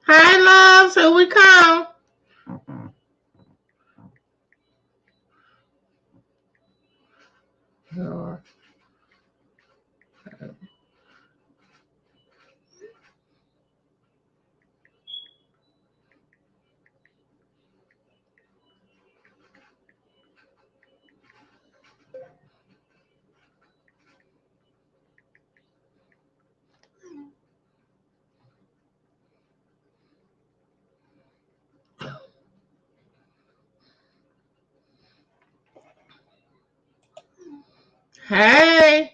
Hi, loves. Here we come. Hey.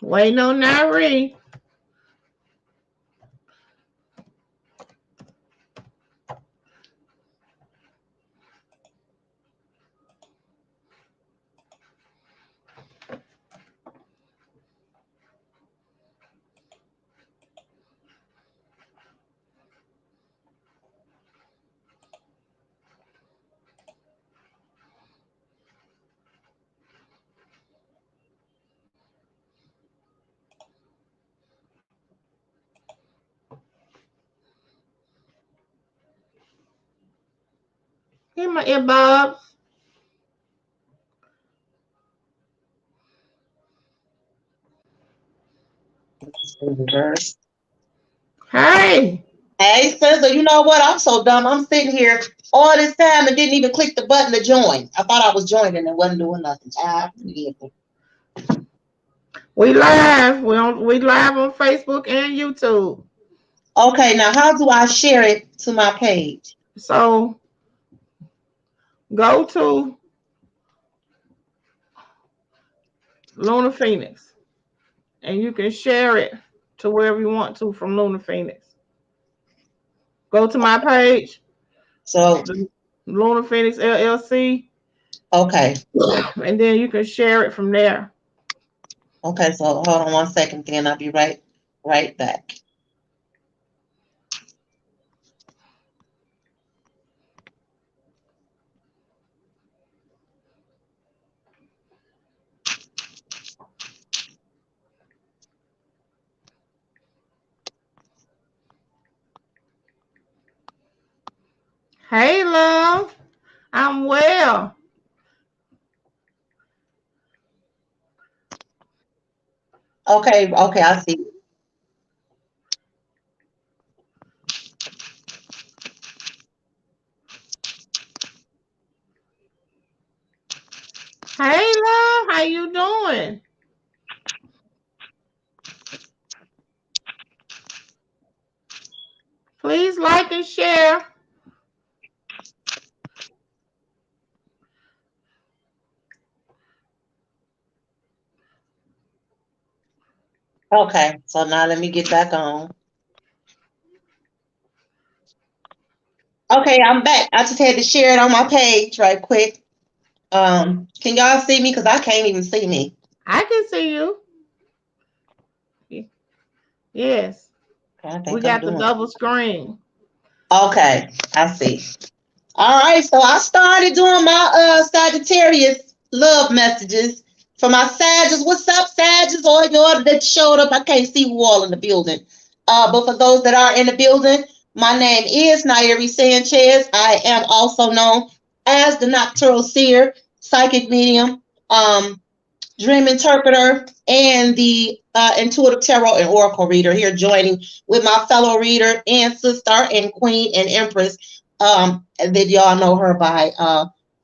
Waiting on Nyereé. Here my earbuds. Hey. Hey, sister, you know what? I'm so dumb. I'm sitting here all this time and didn't even click the button to join. I thought I was joining and wasn't doing nothing. We live. We live on Facebook and YouTube. Okay, now how do I share it to my page? So go to Lunar Pheonix and you can share it to wherever you want to from Lunar Pheonix. Go to my page. So Lunar Pheonix LLC. okay. And then you can share it from there. Okay, so hold on 1 second, then I'll be right back. Hey, love. I'm well. Okay, I see. Hey, love. How you doing? Please like and share. Okay, so now let me get back on. Okay, I'm back. I just had to share it on my page right quick. Can y'all see me? Because I can't even see me. I can see you. Yes. Okay, We got the double screen. Okay, I see. All right, so I started doing my Sagittarius love messages for my Sagittarius. What's up, Sagittarius? Or y'all that showed up. I can't see who all in the building. But for those that are in the building, my name is Nyeree Sanchez. I am also known as the Noctural Seer, psychic medium, dream interpreter, and the intuitive tarot and oracle reader, here joining with my fellow reader and sister and queen and empress, that y'all know her by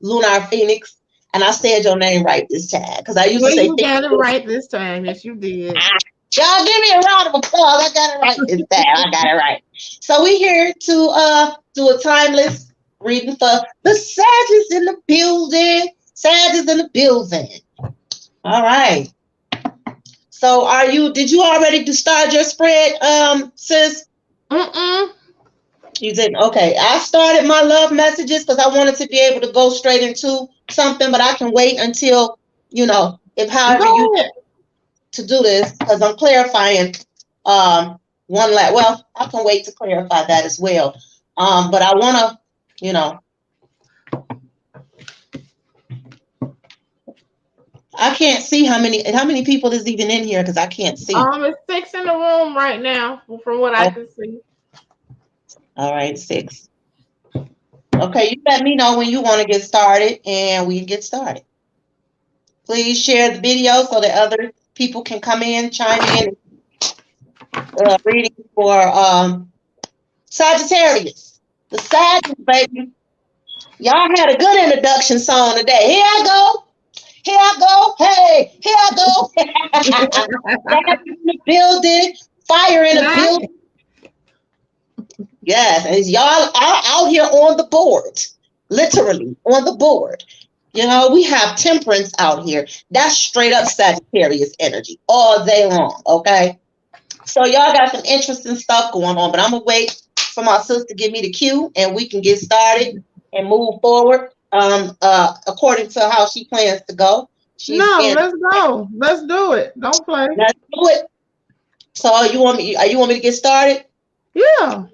Lunar Pheonix. And I said your name right this time because I used to say you got it right this time. Yes, you did. Y'all give me a round of applause. I got it right this time. I got it right. So we're here to do a timeless reading for the Sagittarius in the building. Sagittarius in the building. All right. So did you already start your spread, sis? You didn't? Okay. I started my love messages because I wanted to be able to go straight into something, but I can wait until, if however Go ahead. to do this because I'm clarifying well, I can wait to clarify that as well. But I want to, you know, I can't see how many people is even in here because I can't see. It's 6 in the room right now, from what I can see. All right, 6. Okay, you let me know when you want to get started, and we can get started. Please share the video so that other people can come in, chime in. Reading for Sagittarius, the Sagittarius, baby. Y'all had a good introduction song today. Here I go. Here I go. Hey, here I go. In the building, fire in the building. Yes, and y'all are out here on the board, literally on the board. You know, we have temperance out here. That's straight up Sagittarius energy all day long, okay? So y'all got some interesting stuff going on, but I'm going to wait for my sister to give me the cue, and we can get started and move forward according to how she plans to go. Let's go. Let's do it. Don't play. Let's do it. So you want me to get started? Yeah.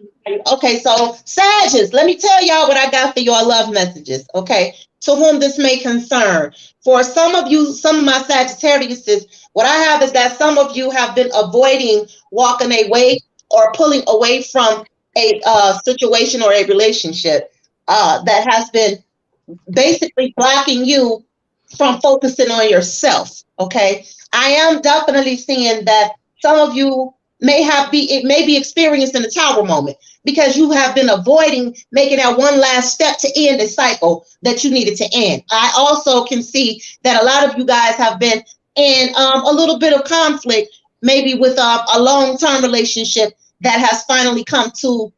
Okay, so Sagittarius, let me tell y'all what I got for your love messages, okay? To whom this may concern. For some of you, some of my Sagittariuses, what I have is that some of you have been avoiding walking away or pulling away from a situation or a relationship that has been basically blocking you from focusing on yourself, okay? I am definitely seeing that some of you may be experiencing a tower moment because you have been avoiding making that one last step to end a cycle that you needed to end. I also can see that a lot of you guys have been in a little bit of conflict, maybe with a long-term relationship that has finally come to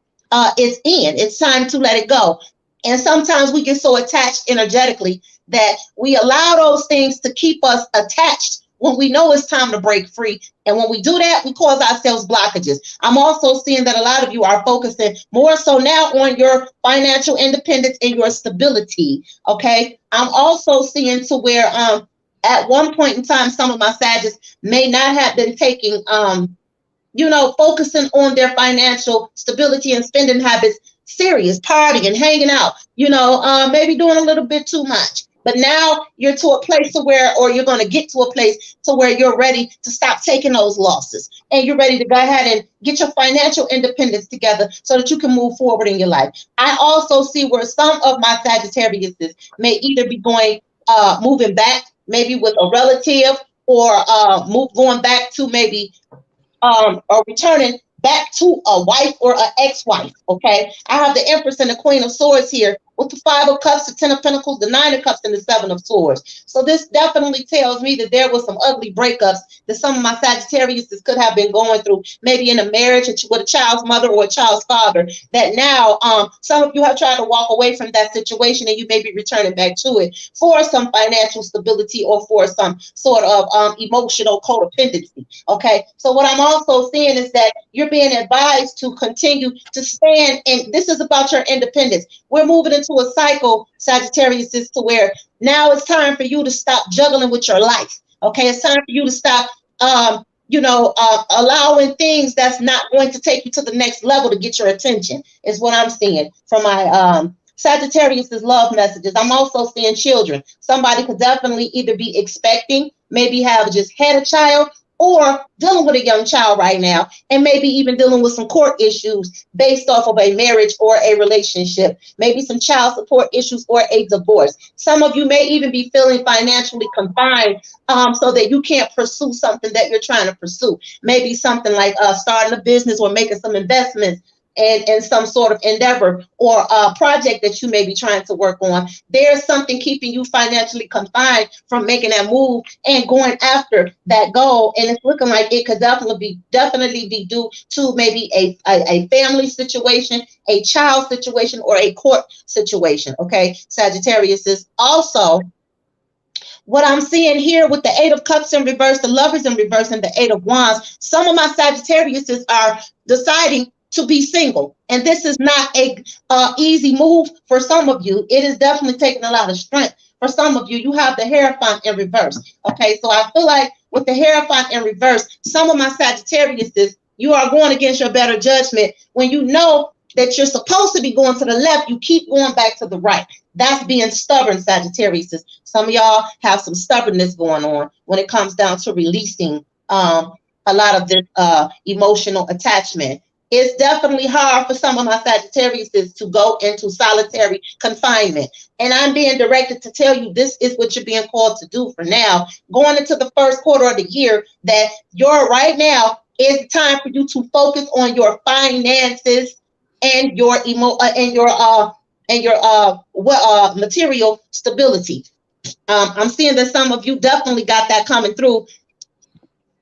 its end. It's time to let it go. And sometimes we get so attached energetically that we allow those things to keep us attached when we know it's time to break free. And when we do that, we cause ourselves blockages. I'm also seeing that a lot of you are focusing more so now on your financial independence and your stability, okay? I'm also seeing to where at one point in time, some of my Sagittarius may not have been taking, focusing on their financial stability and spending habits serious, partying, hanging out, maybe doing a little bit too much. But now you're to a place to where, or you're going to get to a place to where you're ready to stop taking those losses. And you're ready to go ahead and get your financial independence together so that you can move forward in your life. I also see where some of my Sagittarius may either be moving back, maybe with a relative, or going back to maybe or returning back to a wife or an ex-wife, okay? I have the Empress and the Queen of Swords here with the 5 of Cups, the 10 of Pentacles, the 9 of Cups, and the 7 of Swords. So this definitely tells me that there was some ugly breakups that some of my Sagittarius could have been going through, maybe in a marriage with a child's mother or a child's father, that now some of you have tried to walk away from that situation and you may be returning back to it for some financial stability or for some sort of emotional codependency, okay? So what I'm also seeing is that you're being advised to continue to stand, and this is about your independence. We're moving into a cycle, Sagittarius, is to where now it's time for you to stop juggling with your life, okay? It's time for you to stop, allowing things that's not going to take you to the next level to get your attention, is what I'm seeing from my Sagittarius's love messages. I'm also seeing children. Somebody could definitely either be expecting, maybe have just had a child, or dealing with a young child right now, and maybe even dealing with some court issues based off of a marriage or a relationship, maybe some child support issues or a divorce. Some of you may even be feeling financially confined so that you can't pursue something that you're trying to pursue. Maybe something like starting a business or making some investments in some sort of endeavor or a project that you may be trying to work on. There's something keeping you financially confined from making that move and going after that goal. And it's looking like it could definitely be due to maybe a family situation, a child situation, or a court situation. Okay, Sagittarius is also what I'm seeing here with the 8 of Cups in reverse, the Lovers in reverse, and the 8 of Wands. Some of my Sagittarius are deciding to be single, and this is not a easy move for some of you. It is definitely taking a lot of strength for some of you. You have the Hierophant in reverse, okay? So I feel like with the Hierophant in reverse, some of my Sagittariuses, you are going against your better judgment. When you know that you're supposed to be going to the left, you keep going back to the right. That's being stubborn, Sagittarius. Some of y'all have some stubbornness going on when it comes down to releasing a lot of this emotional attachment. It's definitely hard for some of my Sagittariuses to go into solitary confinement. And I'm being directed to tell you this is what you're being called to do for now. Going into the first quarter of the year, that you're right now is time for you to focus on your finances and your material stability. I'm seeing that some of you definitely got that coming through,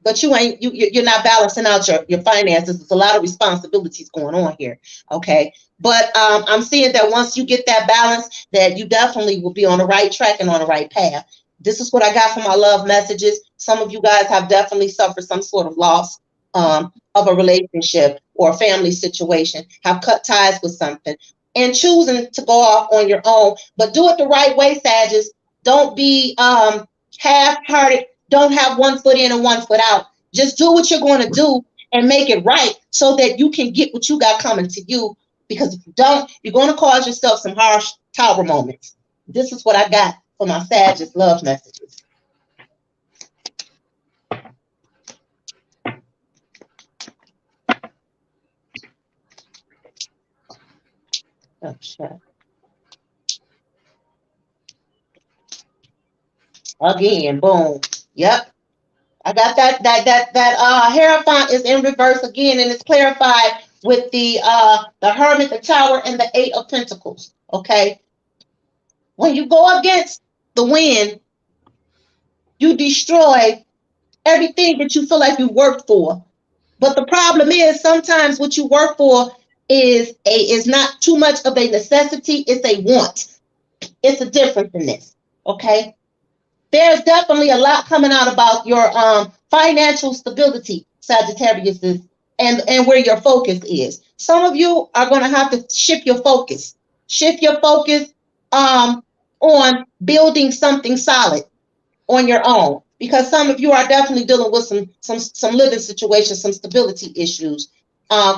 but you're not balancing out your finances. There's a lot of responsibilities going on here. Okay. But I'm seeing that once you get that balance, that you definitely will be on the right track and on the right path. This is what I got from my love messages. Some of you guys have definitely suffered some sort of loss of a relationship or a family situation, have cut ties with something, and choosing to go off on your own. But do it the right way, Sagittarius. Don't be half-hearted. Don't have one foot in and one foot out. Just do what you're going to do and make it right so that you can get what you got coming to you. Because if you don't, you're going to cause yourself some harsh tower moments. This is what I got for my Sagittarius love messages. Oh, shit. Again, boom. Yep. I got that Hierophant is in reverse again, and it's clarified with the Hermit, the Tower, and the 8 of Pentacles. Okay. When you go against the wind, you destroy everything that you feel like you worked for. But the problem is sometimes what you work for is not too much of a necessity, it's a want. It's a difference in this. Okay. There's definitely a lot coming out about your financial stability, Sagittarius, and where your focus is. Some of you are going to have to shift your focus. Shift your focus on building something solid on your own, because some of you are definitely dealing with some living situations, some stability issues.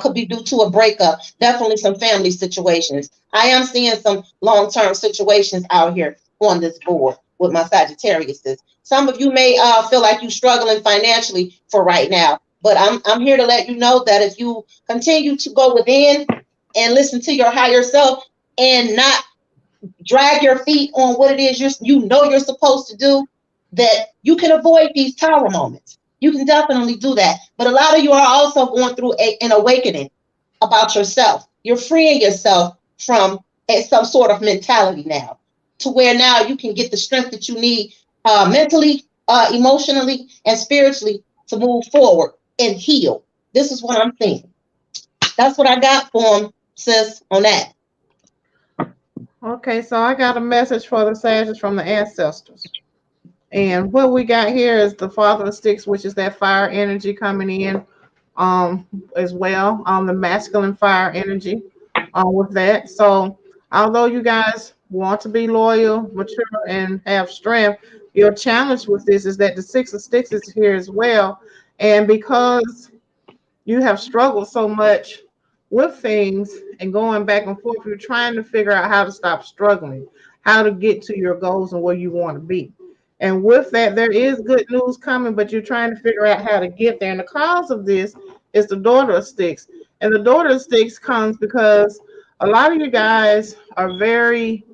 Could be due to a breakup, definitely some family situations. I am seeing some long-term situations out here on this board with my Sagittarius. Some of you may feel like you're struggling financially for right now, but I'm here to let you know that if you continue to go within and listen to your higher self and not drag your feet on what it is you know you're supposed to do, that you can avoid these tower moments. You can definitely do that. But a lot of you are also going through an awakening about yourself. You're freeing yourself from some sort of mentality now, to where now you can get the strength that you need mentally, emotionally, and spiritually to move forward and heal. This is what I'm seeing. That's what I got for them, sis, on that. Okay, so I got a message for the Sagittarius from the ancestors. And what we got here is the Father of Sticks, which is that fire energy coming in as well, the masculine fire energy with that. So although you guys want to be loyal, mature, and have strength, your challenge with this is that the 6 of Sticks is here as well. And because you have struggled so much with things and going back and forth, you're trying to figure out how to stop struggling, how to get to your goals and where you want to be. And with that, there is good news coming, but you're trying to figure out how to get there. And the cause of this is the Daughter of Sticks. And the Daughter of Sticks comes because a lot of you guys are very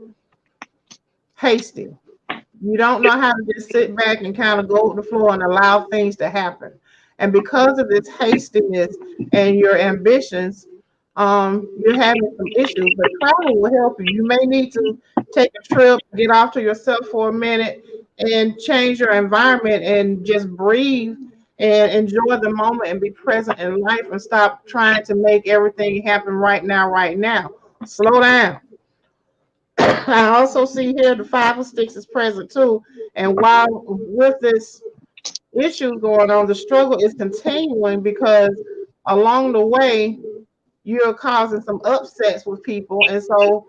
hasty. You don't know how to just sit back and kind of go with the flow and allow things to happen. And because of this hastiness and your ambitions, you're having some issues, but travel will help you. You may need to take a trip, get off to yourself for a minute, and change your environment and just breathe and enjoy the moment and be present in life and stop trying to make everything happen right now. Slow down. I also see here the 5 of Sticks is present too. And while with this issue going on, the struggle is continuing because along the way, you're causing some upsets with people. And so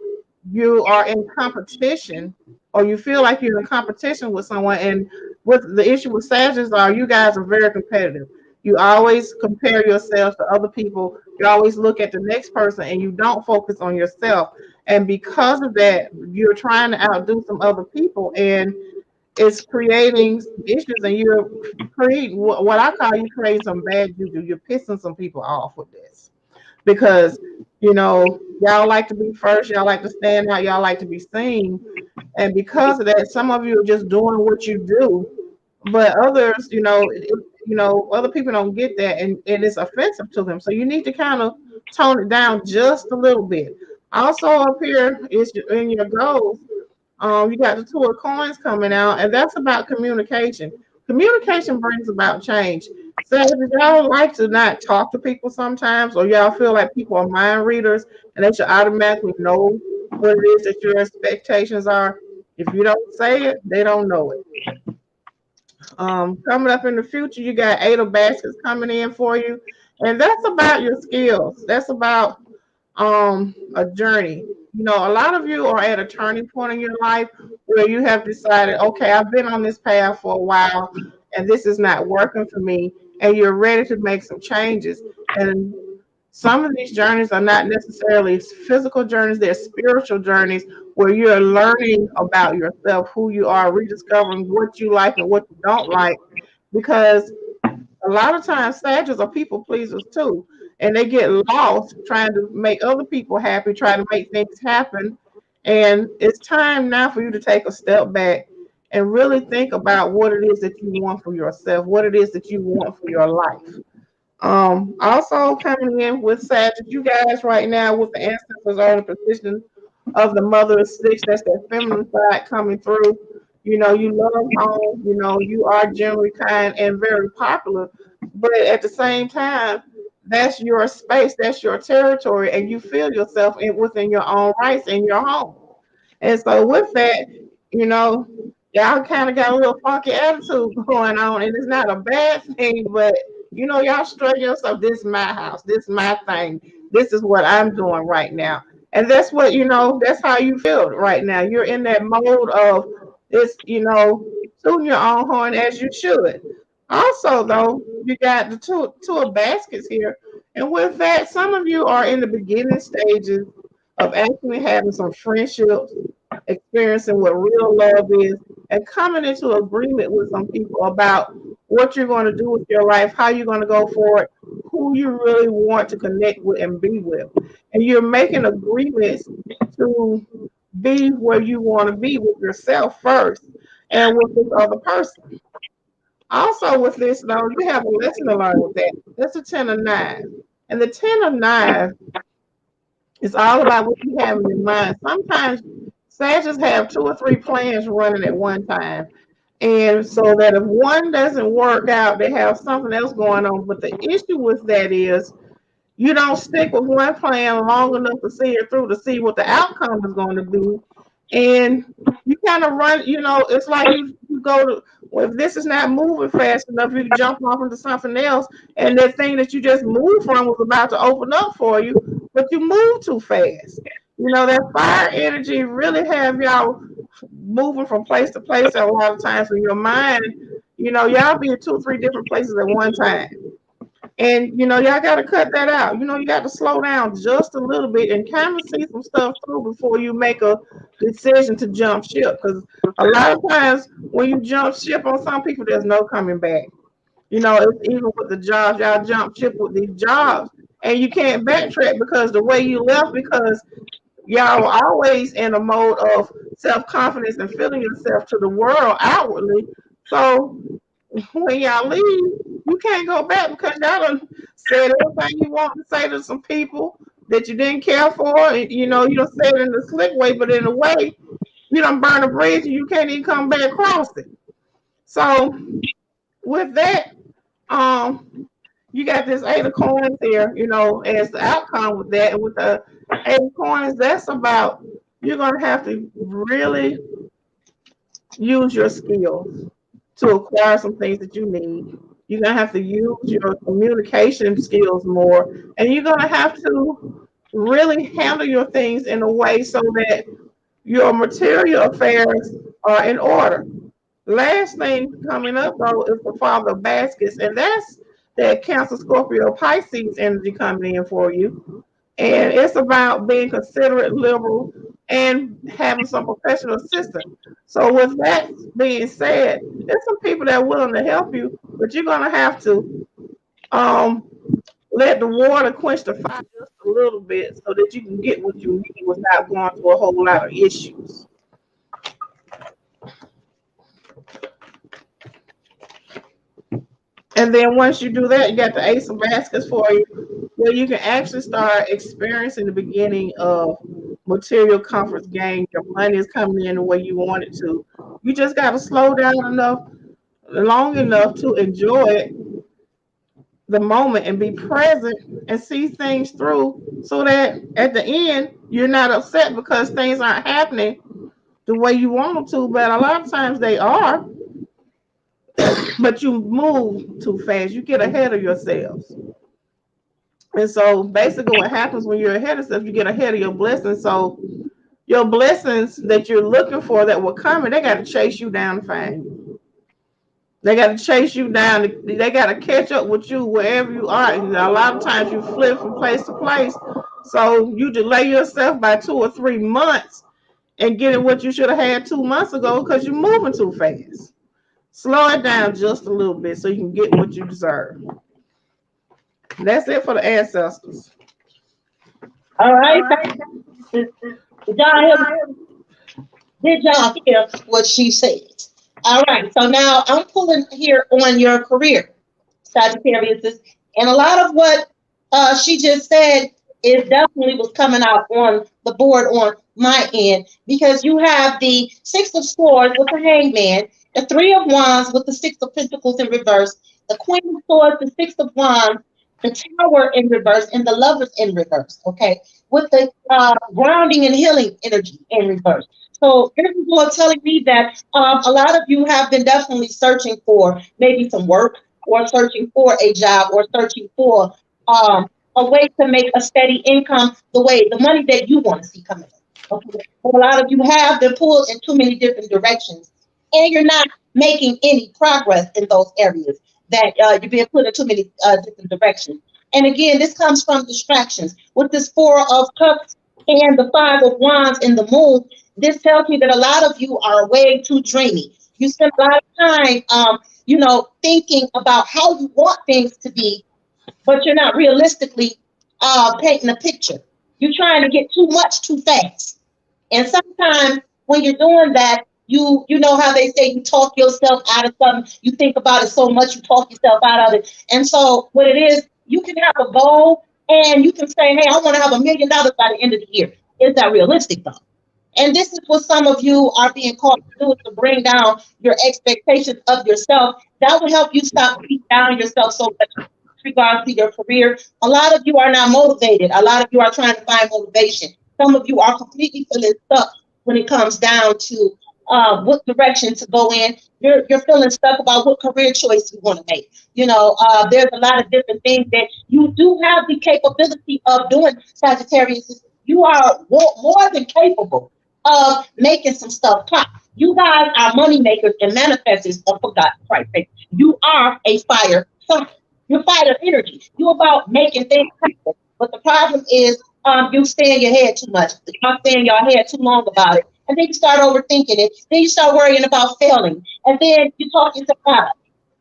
you are in competition, or you feel like you're in competition with someone, and What the issue with Sagittarius are, you guys are very competitive. You always compare yourselves to other people. You always look at the next person and you don't focus on yourself. And because of that, you're trying to outdo some other people, and it's creating issues, and you're creating what I call, you creating some bad juju. You're pissing some people off with this because, y'all like to be first, y'all like to stand out, y'all like to be seen. And because of that, some of you are just doing what you do, but others, other people don't get that, and it's offensive to them. So you need to kind of tone it down just a little bit. Also, up here is in your goals. You got the Two of Coins coming out, and that's about communication. Communication brings about change. So if y'all like to not talk to people sometimes, or y'all feel like people are mind readers and they should automatically know what it is that your expectations are, if you don't say it, they don't know it. Coming up in the future, you got 8 of baskets coming in for you, and that's about your skills. That's about a journey. A lot of you are at a turning point in your life where you have decided, okay, I've been on this path for a while and this is not working for me, and you're ready to make some changes. And some of these journeys are not necessarily physical journeys, they're spiritual journeys where you're learning about yourself, who you are, rediscovering what you like and what you don't like. Because a lot of times Sagittarius are people pleasers too, and they get lost trying to make other people happy, trying to make things happen. And it's time now for you to take a step back and really think about what it is that you want for yourself, what it is that you want for your life. Also coming in with Sagittarius, you guys right now with the ancestors are in a position of the mother of six. That's that feminine side coming through. You love home. You are generally kind and very popular, but at the same time, that's your space, that's your territory, and you feel yourself within your own rights in your home. And so with that, you know, y'all kind of got a little funky attitude going on, and it's not a bad thing, but y'all strut yourself. This is my house. This is my thing. This is what I'm doing right now. And that's what, that's how you feel right now. You're in that mode of this, tooting your own horn as you should. Also, though, you got the two of baskets here. And with that, some of you are in the beginning stages of actually having some friendships, experiencing what real love is, and coming into agreement with some people about what you're going to do with your life, how you're going to go forward, who you really want to connect with and be with. And you're making agreements to be where you want to be with yourself first and with this other person. Also, with this, though, you have a lesson to learn with that. That's a 10 of 9. And the 10 of 9 is all about what you have in your mind. Sometimes Sagittarius have 2 or 3 plans running at one time. And so that if one doesn't work out, they have something else going on. But the issue with that is you don't stick with one plan long enough to see it through to see what the outcome is going to be. And you kind of run, it's like you go to, well, if this is not moving fast enough, you jump off into something else. And that thing that you just moved from was about to open up for you, but you moved too fast. That fire energy really have y'all moving from place to place a lot of times in your mind. Y'all be in 2 or 3 different places at one time. And y'all got to cut that out. You got to slow down just a little bit and kind of see some stuff through before you make a decision to jump ship. Because a lot of times when you jump ship on some people, there's no coming back. It's even with the jobs, y'all jump ship with these jobs, and you can't backtrack because the way you left, because y'all are always in a mode of self-confidence and feeling yourself to the world outwardly. So when y'all leave, you can't go back because y'all done said everything you want to say to some people that you didn't care for. And, you don't say it in the slick way, but in a way, you don't burn a bridge and you can't even come back across it. So with that, you got this 8 of coins here, as the outcome with that. And with the 8 of coins, that's about, you're going to have to really use your skills to acquire some things that you need. You're going to have to use your communication skills more, and you're going to have to really handle your things in a way so that your material affairs are in order. Last thing coming up though is the Father of Baskets, and that's that Cancer, Scorpio, Pisces energy coming in for you. And it's about being considerate, liberal, and having some professional assistance. So with that being said, there's some people that are willing to help you, but you're gonna have to um let the water quench the fire just a little bit so that you can get what you need without going through a whole lot of issues. And then once you do that, you got the Ace of Baskets for you, where you can actually start experiencing the beginning of material comforts gain. Your money is coming in the way you want it to. You just got to slow down enough, long enough to enjoy it, the moment and be present and see things through so that at the end, you're not upset because things aren't happening the way you want them to. But a lot of times they are, but you move too fast. You get ahead of yourselves. And so basically what happens when you're ahead of stuff, you get ahead of your blessings. So your blessings that you're looking for that will come, and they got to chase you down to find you. They got to chase you down. They got to catch up with you wherever you are. And a lot of times you flip from place to place. So you delay yourself by 2 or 3 months and getting what you should have had 2 months ago because you're moving too fast. Slow it down just a little bit so you can get what you deserve. That's it for the ancestors. All All right. right. Did y'all hear what she said? All right. So now I'm pulling here on your career, Sagittarius, and a lot of what she just said is definitely was coming out on the board on my end because you have the Six of Swords with the Hangman, the Three of Wands with the Six of Pentacles in reverse, the Queen of Swords, the Six of Wands, the Tower in reverse, and the Lovers in reverse. Okay, with the grounding and healing energy in reverse. So this is what telling me that a lot of you have been definitely searching for maybe some work or searching for a job or searching for a way to make a steady income, the money that you want to see coming in. Okay. But a lot of you have been pulled in too many different directions, and you're not making any progress in those areas that you're being put in too many different directions. And again, this comes from distractions. With this Four of Cups and the Five of Wands in the Moon, this tells me that a lot of you are way too dreamy. You spend a lot of time, thinking about how you want things to be, but you're not realistically painting a picture. You're trying to get too much too fast. And sometimes when you're doing that, you know how they say you talk yourself out of something. You think about it so much, you talk yourself out of it. And so what it is, you can have a goal and you can say, hey, I want to have $1 million by the end of the year. Is that realistic though? And this is what some of you are being called to do, is to bring down your expectations of yourself. That will help you stop beating down yourself so much with regards to your career. A lot of you are not motivated. A lot of you are trying to find motivation. Some of you are completely feeling stuck when it comes down to what direction to go in. You're feeling stuck about what career choice you want to make. There's a lot of different things that you do have the capability of doing, Sagittarius. You are more than capable of making some stuff pop. You guys are money makers and manifestors of for God's Christ. You are a fire sign. You're fire energy. You're about making things happen. But the problem is you stay in your head too much. You stay in your head too long about it. And then you start overthinking it. Then you start worrying about failing. And then you talk yourself out.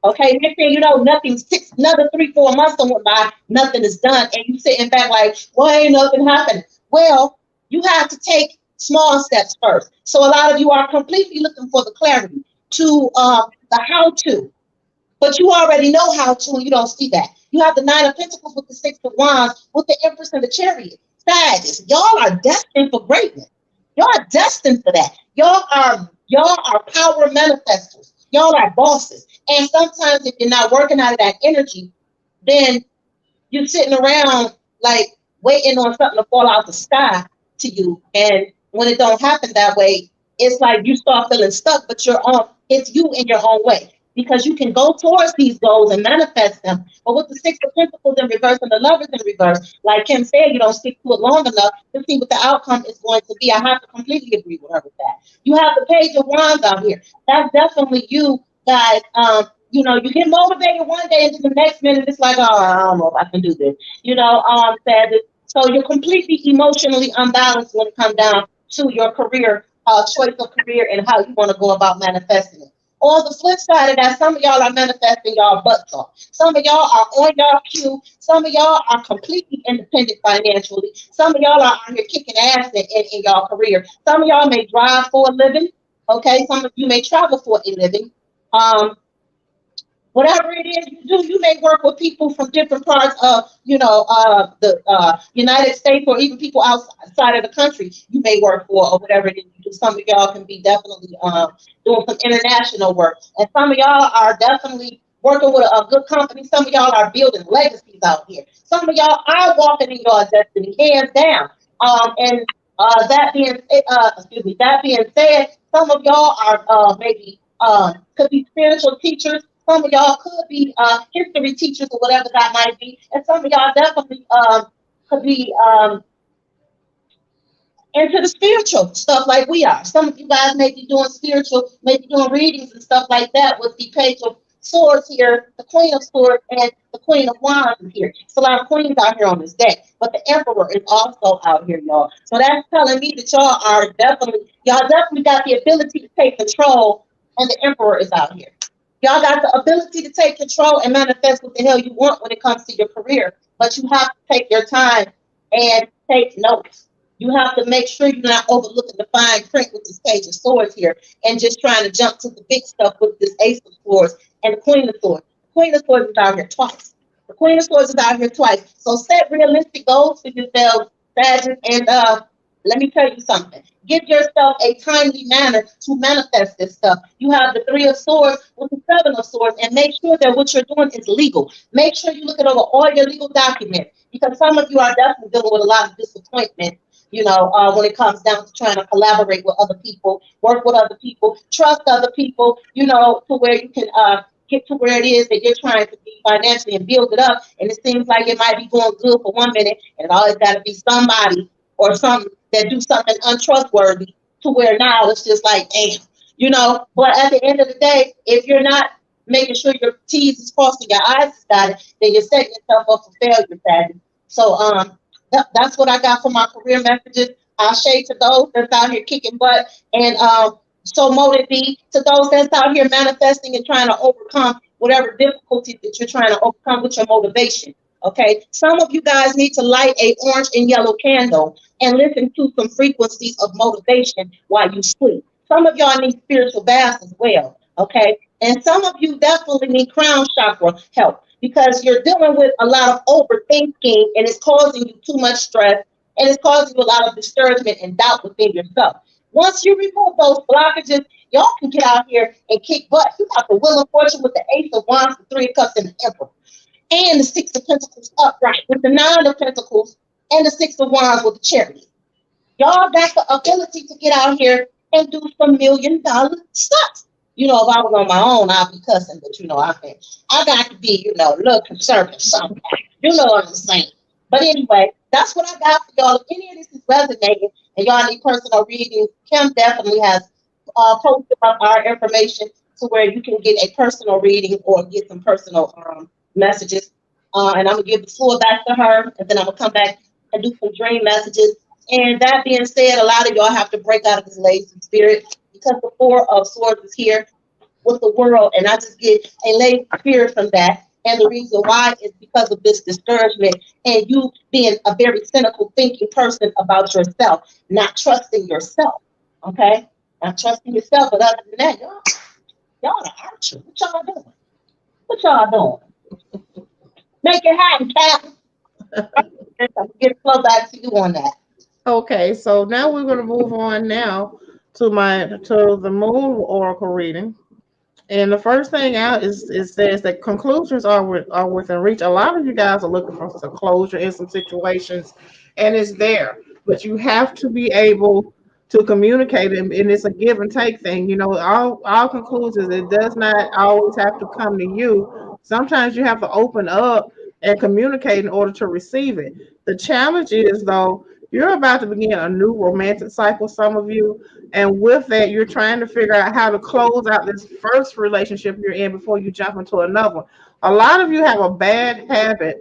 Okay, next thing you know, another 3-4 months went by, nothing is done, and you sitting back like, why ain't nothing happening? Well, you have to take small steps first. So a lot of you are completely looking for the clarity to the how to, but you already know how to, and you don't see that. You have the Nine of Pentacles with the Six of Wands with the Empress and the Chariot. Sagittarius, y'all are destined for greatness. Y'all are destined for that. Y'all are power manifestors. Y'all are bosses. And sometimes if you're not working out of that energy, then you're sitting around like waiting on something to fall out the sky to you. And when it don't happen that way, it's like you start feeling stuck, but it's you in your own way. because you can go towards these goals and manifest them. But with the Six of Pentacles in reverse and the Lovers in reverse, like Kim said, you don't stick to it long enough to see what the outcome is going to be. I have to completely agree with her with that. You have the Page of Wands out here. That's definitely you guys. You know, you get motivated one day and then the next minute it's like, oh, I don't know if I can do this. You know, so you're completely emotionally unbalanced when it comes down to your career, choice of career and how you want to go about manifesting it. On the flip side of that, some of y'all are manifesting y'all butts off. Some of y'all are on y'all cue. Some of y'all are completely independent financially. Some of y'all are out here kicking ass in y'all career. Some of y'all may drive for a living. Okay, some of you may travel for a living. Whatever it is you do, you may work with people from different parts of, you know, the United States, or even people outside of the country you may work for, or whatever it is you do. Some of y'all can be definitely doing some international work. And some of y'all are definitely working with a good company. Some of y'all are building legacies out here. Some of y'all are walking in your destiny, hands down. And that being said, some of y'all are maybe could be spiritual teachers. Some of y'all could be history teachers or whatever that might be. And some of y'all definitely could be into the spiritual stuff like we are. Some of you guys may be doing spiritual, maybe doing readings and stuff like that with the Page of Swords here, the Queen of Swords, and the Queen of Wands here. It's a lot of queens out here on this deck, but the Emperor is also out here, y'all. So that's telling me that y'all definitely got the ability to take control, and the Emperor is out here. Y'all got the ability to take control and manifest what the hell you want when it comes to your career, but you have to take your time and take notes. You have to make sure you're not overlooking the fine print with this Page of Swords here and just trying to jump to the big stuff with this Ace of Swords and the Queen of Swords. The Queen of Swords is out here twice. The Queen of Swords is out here twice. So set realistic goals for yourselves, Sagittarius, and let me tell you something. Give yourself a timely manner to manifest this stuff. You have the Three of Swords with the Seven of Swords, and make sure that what you're doing is legal. Make sure you look over all your legal documents, because some of you are definitely dealing with a lot of disappointment, you know, when it comes down to trying to collaborate with other people, work with other people, trust other people, you know, to where you can get to where it is that you're trying to be financially and build it up. And it seems like it might be going good for 1 minute, and it always got to be somebody or something that do something untrustworthy to where now it's just like, damn, you know. But at the end of the day, if you're not making sure your T's is crossed and your I's is dotted, then you're setting yourself up for failure, Sadie. So that's what I got for my career messages. I'll shade to those that's out here kicking butt, and so motive be to those that's out here manifesting and trying to overcome whatever difficulties that you're trying to overcome with your motivation. Okay, some of you guys need to light a orange and yellow candle and listen to some frequencies of motivation while you sleep. Some of y'all need spiritual baths as well. Okay, and some of you definitely need crown chakra help, because you're dealing with a lot of overthinking, and it's causing you too much stress, and it's causing you a lot of discouragement and doubt within yourself. Once you remove those blockages, y'all can get out here and kick butt. You got the Wheel of Fortune with the Ace of Wands, the Three of Cups, and the Emperor, and the Six of Pentacles upright with the Nine of Pentacles and the Six of Wands with the Chariot. Y'all got the ability to get out here and do some $1 million stuff. You know, if I was on my own, I'd be cussing, but you know, I got to be, you know, a little conservative sometimes. You know what I'm saying? But anyway, that's what I got for y'all. If any of this is resonating and y'all need personal readings, Kim definitely has posted up our information to where you can get a personal reading or get some personal messages. And I'm going to give the floor back to her, and then I'm going to come back and do some dream messages. And that being said, a lot of y'all have to break out of this lazy spirit, because the Four of Swords is here with the world, and I just get a lazy spirit from that. And the reason why is because of this discouragement and you being a very cynical thinking person about yourself, not trusting yourself. Okay? Not trusting yourself, but other than that, y'all are archers. What y'all doing? What y'all doing? Make it happen, Captain. I'm get flow back to you on that. Okay, so now we're going to move on now to the Moon Oracle reading. And the first thing out is says that conclusions are within reach. A lot of you guys are looking for some closure in some situations, and it's there. But you have to be able to communicate, and it's a give and take thing. You know, all conclusions, it does not always have to come to you. Sometimes you have to open up and communicate in order to receive it. The challenge is though, you're about to begin a new romantic cycle, some of you, and with that, you're trying to figure out how to close out this first relationship you're in before you jump into another one. A lot of you have a bad habit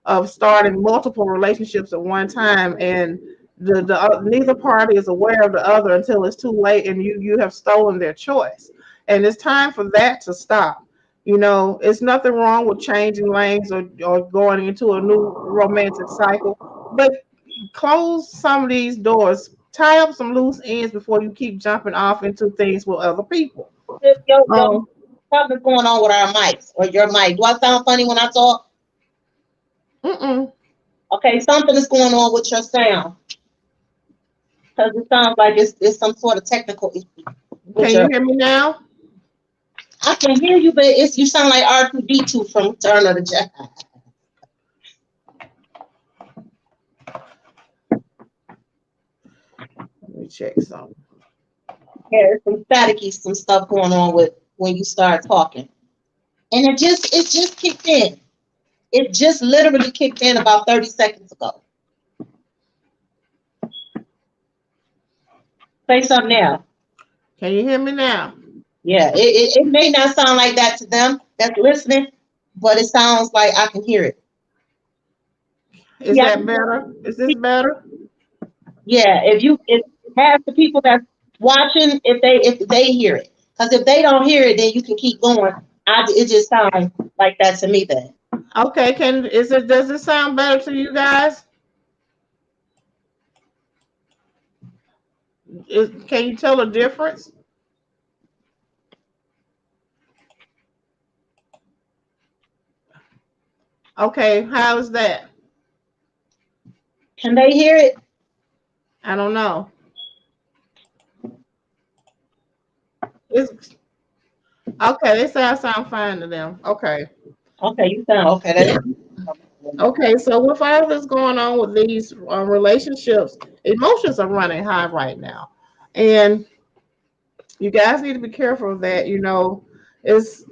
of starting multiple relationships at one time, and neither party is aware of the other until it's too late, and you have stolen their choice. And it's time for that to stop. You know, it's nothing wrong with changing lanes, or going into a new romantic cycle, but close some of these doors, tie up some loose ends before you keep jumping off into things with other people. Yo, Um, something's going on with our mics or your mic. Do I sound funny when I talk? mm-mm. Okay, something is going on with your sound. Because it sounds like it's some sort of technical issue with Can you your. hear me now? I can hear you, but you sound like R2D2 from Turn of the Jedi. Let me check something. Yeah, there's some staticky, some stuff going on with when you start talking. And it just kicked in. It just literally kicked in about 30 seconds ago. Say something now. Can you hear me now? Yeah, it may not sound like that to them that's listening, but it sounds like I can hear it. Is Yeah, that better? Is this better? yeah. If half the people that's watching, if they hear it, because if they don't hear it, then you can keep going. It just sounds like that to me then. Okay, does it sound better to you guys? Can you tell the difference? Okay, how is that? Can they hear it? I don't know. It's okay. They say I sound fine to them. Okay. Okay, you sound okay. Okay, so with all this going on with these relationships, emotions are running high right now, and you guys need to be careful of that. You know, it's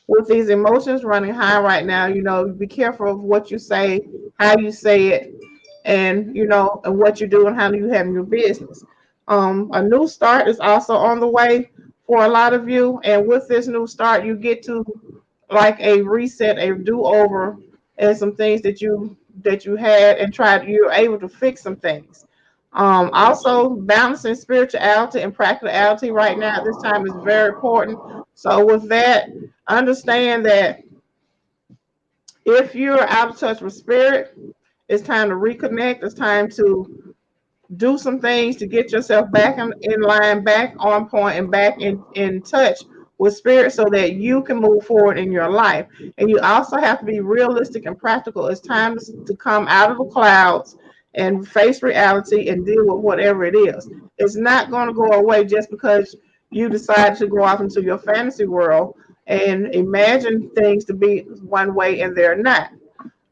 with these emotions running high right now. You know, be careful of what you say, how you say it, and you know, and what you do and how you handle your business. A new start is also on the way for a lot of you, and with this new start, you get to like a reset, a do-over, and some things that you had and you're able to fix some things. Also, balancing spirituality and practicality right now at this time is very important. So with that, understand that if you're out of touch with spirit, it's time to reconnect. It's time to do some things to get yourself back in line, back on point, and back in touch with spirit so that you can move forward in your life. And you also have to be realistic and practical. It's time to come out of the clouds and face reality and deal with whatever it is. It's not going to go away just because you decide to go off into your fantasy world and imagine things to be one way and they're not.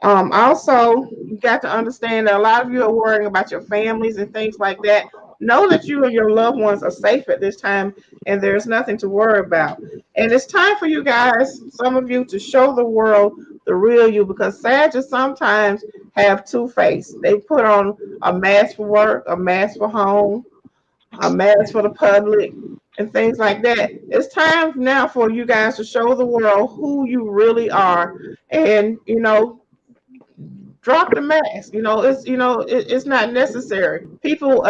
Also, you got to understand that a lot of you are worrying about your families and things like that. Know that you and your loved ones are safe at this time, and there's nothing to worry about. And it's time for you guys, some of you, to show the world the real you, because Sagittarius sometimes have two faces. They put on a mask for work, a mask for home, a mask for the public, and things like that. It's time now for you guys to show the world who you really are, and drop the mask. It's not necessary. People will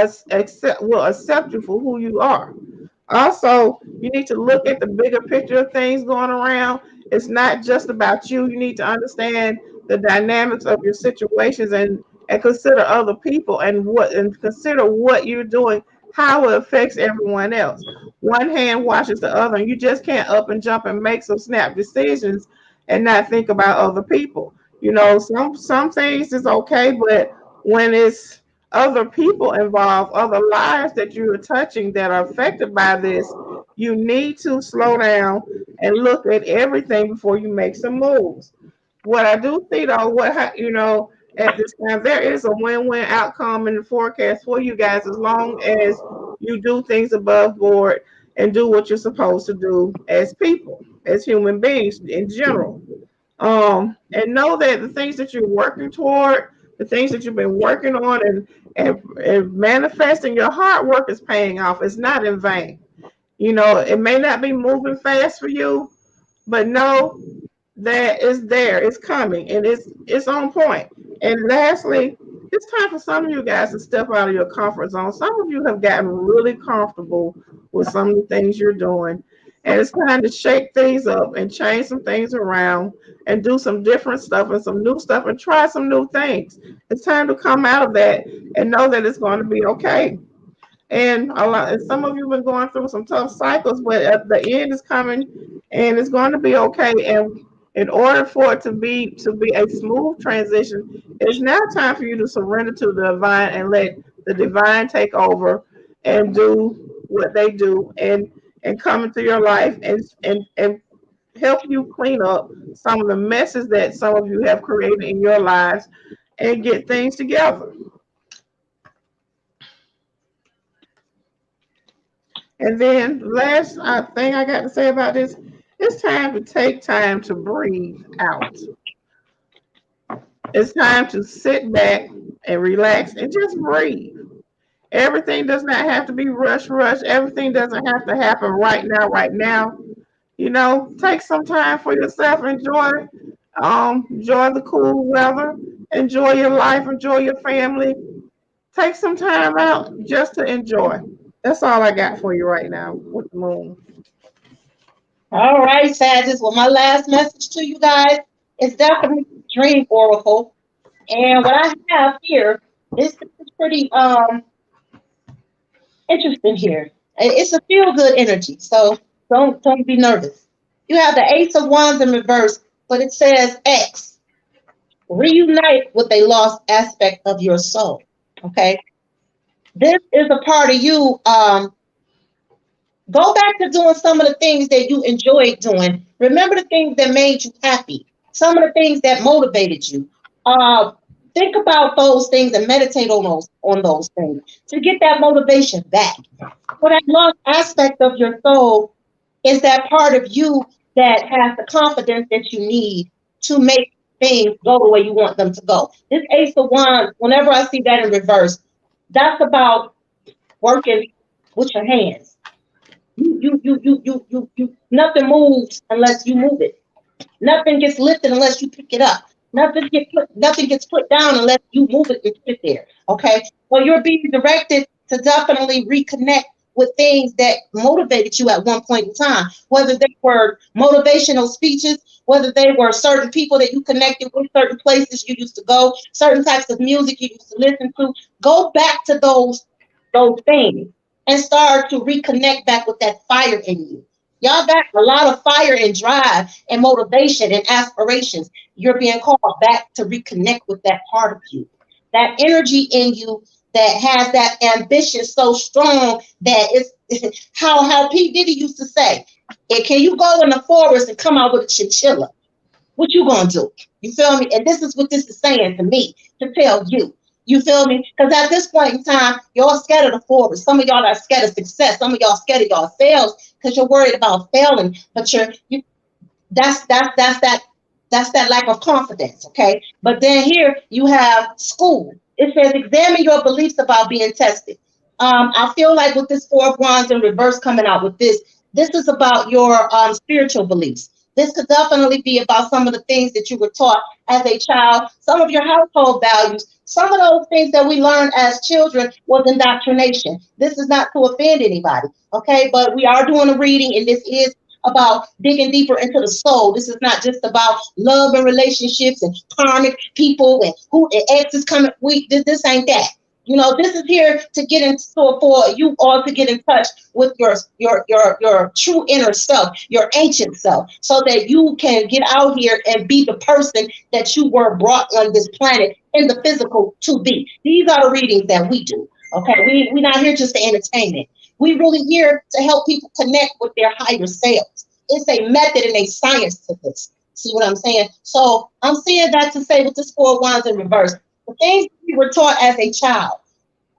accept you for who you are. Also, you need to look at the bigger picture of things going around. It's not just about you. You need to understand the dynamics of your situations, and consider other people, and consider what you're doing, how it affects everyone else. One hand washes the other, and you just can't up and jump and make some snap decisions and not think about other people. Some things is okay, but when it's other people involved, other lives that you are touching that are affected by this, you need to slow down and look at everything before you make some moves. What I do see though, at this time. There is a win-win outcome in the forecast for you guys as long as you do things above board and do what you're supposed to do as people, as human beings in general. And know that the things that you're working toward, the things that you've been working on and manifesting, your hard work is paying off. It's not in vain. You know, it may not be moving fast for you, but know that it's there, it's coming, and it's on point. And lastly, it's time for some of you guys to step out of your comfort zone. Some of you have gotten really comfortable with some of the things you're doing, and it's time to shake things up and change some things around and do some different stuff and some new stuff and try some new things. It's time to come out of that and know that it's going to be okay. And some of you have been going through some tough cycles, but at the end is coming, and it's going to be okay. And in order for it to be a smooth transition, it's now time for you to surrender to the divine and let the divine take over and do what they do and come into your life and help you clean up some of the messes that some of you have created in your lives and get things together. And then last thing I got to say about this, it's time to take time to breathe out. It's time to sit back and relax and just breathe. Everything does not have to be rush. Everything doesn't have to happen right now, right now. You know, take some time for yourself. Enjoy the cool weather. Enjoy your life. Enjoy your family. Take some time out just to enjoy. That's all I got for you right now with the moon. All right, Sagittarius. Well, my last message to you guys is definitely Dream Oracle. And what I have here is pretty interesting here. It's a feel good energy, so don't be nervous. You have the Ace of Wands in reverse, but it says X. Reunite with a lost aspect of your soul. Okay. This is a part of you. Go back to doing some of the things that you enjoyed doing. Remember the things that made you happy. Some of the things that motivated you. Think about those things and meditate on those things to get that motivation back. For that lost aspect of your soul is that part of you that has the confidence that you need to make things go the way you want them to go. This Ace of Wands, whenever I see that in reverse, that's about working with your hands. Nothing moves unless you move it. Nothing gets lifted unless you pick it up. Nothing gets put down unless you move it and sit there. Okay. Well, you're being directed to definitely reconnect with things that motivated you at one point in time, whether they were motivational speeches, whether they were certain people that you connected with, certain places you used to go, certain types of music you used to listen to. Go back to those things and start to reconnect back with that fire in you. Y'all got a lot of fire and drive and motivation and aspirations. You're being called back to reconnect with that part of you, that energy in you that has that ambition so strong that it's how P. Diddy used to say, can you go in the forest and come out with a chinchilla? What you gonna do? You feel me? And this is what this is saying to me, to tell you. You feel me? Because at this point in time, y'all scared of the forward. Some of y'all are scared of success. Some of y'all scared of yourselves because you're worried about failing. But that's that lack of confidence. Okay. But then here you have school. It says examine your beliefs about being tested. I feel like with this Four of Wands in reverse coming out with this is about your spiritual beliefs. This could definitely be about some of the things that you were taught as a child, some of your household values, some of those things that we learned as children was indoctrination. This is not to offend anybody, okay? But we are doing a reading, and this is about digging deeper into the soul. This is not just about love and relationships and karmic people and who and exes coming. This ain't that. You know, this is here to get into for you all to get in touch with your true inner self, your ancient self, so that you can get out here and be the person that you were brought on this planet in the physical to be. These are the readings that we do. Okay, we're not here just to entertainment. We're really here to help people connect with their higher selves. It's a method and a science to this. See what I'm saying? So I'm saying that to say with this Four of Wands in reverse, The things we were taught as a child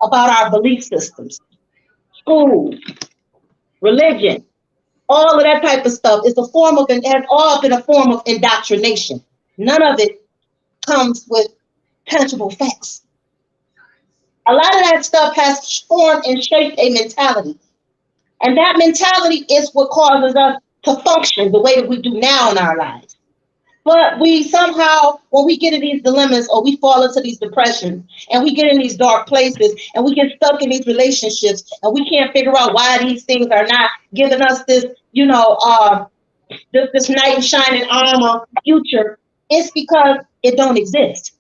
about our belief systems, school, religion, all of that type of stuff is a form of, has all been a form of indoctrination. None of it comes with tangible facts. A lot of that stuff has formed and shaped a mentality. And that mentality is what causes us to function the way that we do now in our lives. But we somehow, when we get in these dilemmas or we fall into these depressions and we get in these dark places and we get stuck in these relationships and we can't figure out why these things are not giving us this, you know, this knight in shining armor future, it's because it don't exist.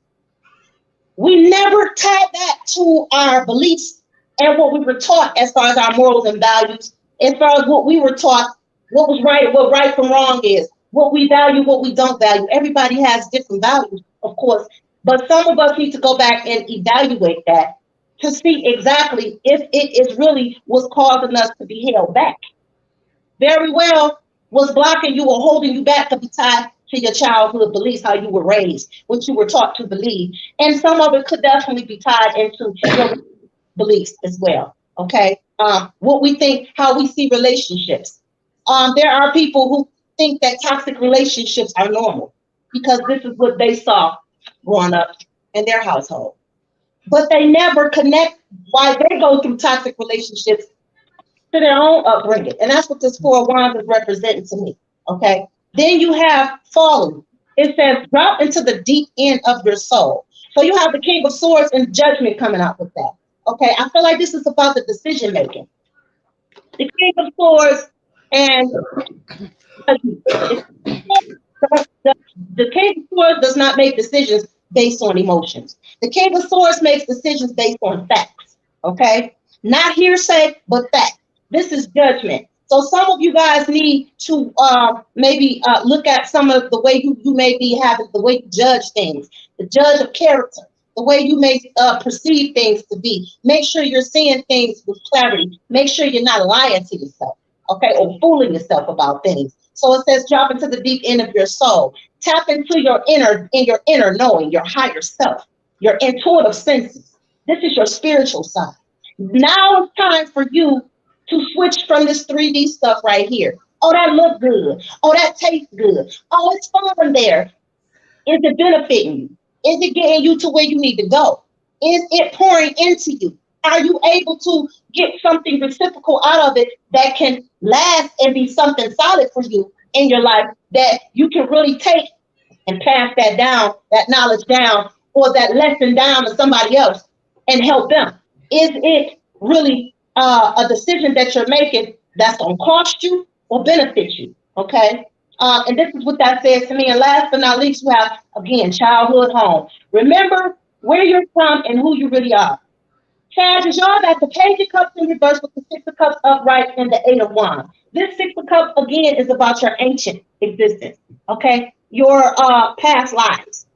We never tied that to our beliefs and what we were taught as far as our morals and values, as far as what we were taught, what was right, what right from wrong is, what we value, what we don't value. Everybody has different values, of course, but some of us need to go back and evaluate that to see exactly if it is really what's causing us to be held back. Very well, what's blocking you or holding you back could be tied to your childhood beliefs, how you were raised, what you were taught to believe. And some of it could definitely be tied into your beliefs as well, okay? What we think, how we see relationships. There are people who think that toxic relationships are normal because this is what they saw growing up in their household. But they never connect why they go through toxic relationships to their own upbringing. And that's what this Four of Wands is representing to me, okay? Then you have fallen. It says drop into the deep end of your soul. So you have the King of Swords and Judgment coming out with that, okay? I feel like this is about the decision making. The King of Swords and the King of Swords does not make decisions based on emotions. The King of Swords makes decisions based on facts, okay? Not hearsay, but fact. This is judgment. So some of you guys need to maybe look at some of the way you may be having, the way you judge things, the judge of character, the way you may perceive things to be. Make sure you're seeing things with clarity. Make sure you're not lying to yourself, okay, or fooling yourself about things. So it says drop into the deep end of your soul. Tap into your inner knowing, your higher self, your intuitive senses. This is your spiritual side. Now it's time for you to switch from this 3D stuff right here. Oh, that look good. Oh, that tastes good. Oh, it's fun there. Is it benefiting you? Is it getting you to where you need to go? Is it pouring into you? Are you able to get something reciprocal out of it that can last and be something solid for you in your life that you can really take and pass that down, that knowledge down, or that lesson down to somebody else and help them? Is it really a decision that you're making that's going to cost you or benefit you, okay? And this is what that says to me. And last but not least, you have, again, childhood home. Remember where you're from and who you really are. Sagittarius, y'all got the Page of Cups in reverse with the Six of Cups upright and the Eight of Wands. This Six of Cups, again, is about your ancient existence, okay? Your past lives.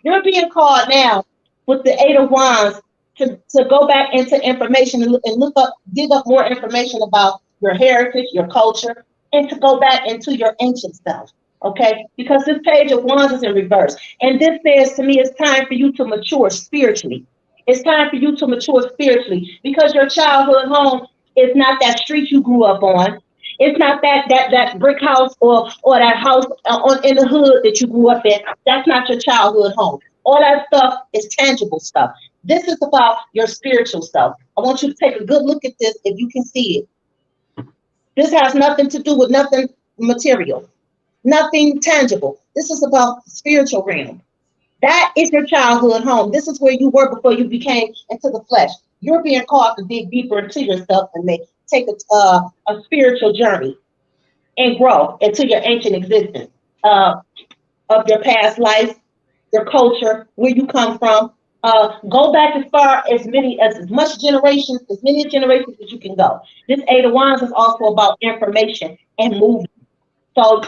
You're being called now with the Eight of Wands to go back into information and look up, dig up more information about your heritage, your culture, and to go back into your ancient self, okay? Because this Page of Wands is in reverse. And this says to me, it's time for you to mature spiritually. It's time for you to mature spiritually because your childhood home is not that street you grew up on. It's not that brick house or that house in the hood that you grew up in. That's not your childhood home. All that stuff is tangible stuff. This is about your spiritual self. I want you to take a good look at this if you can see it. This has nothing to do with nothing material, nothing tangible. This is about the spiritual realm. That is your childhood home. This is where you were before you became into the flesh. You're being called to dig deeper into yourself and take a spiritual journey and grow into your ancient existence of your past life, your culture, where you come from. Go back as far as many generations as you can go. This Eight of Wands is also about information and movement. So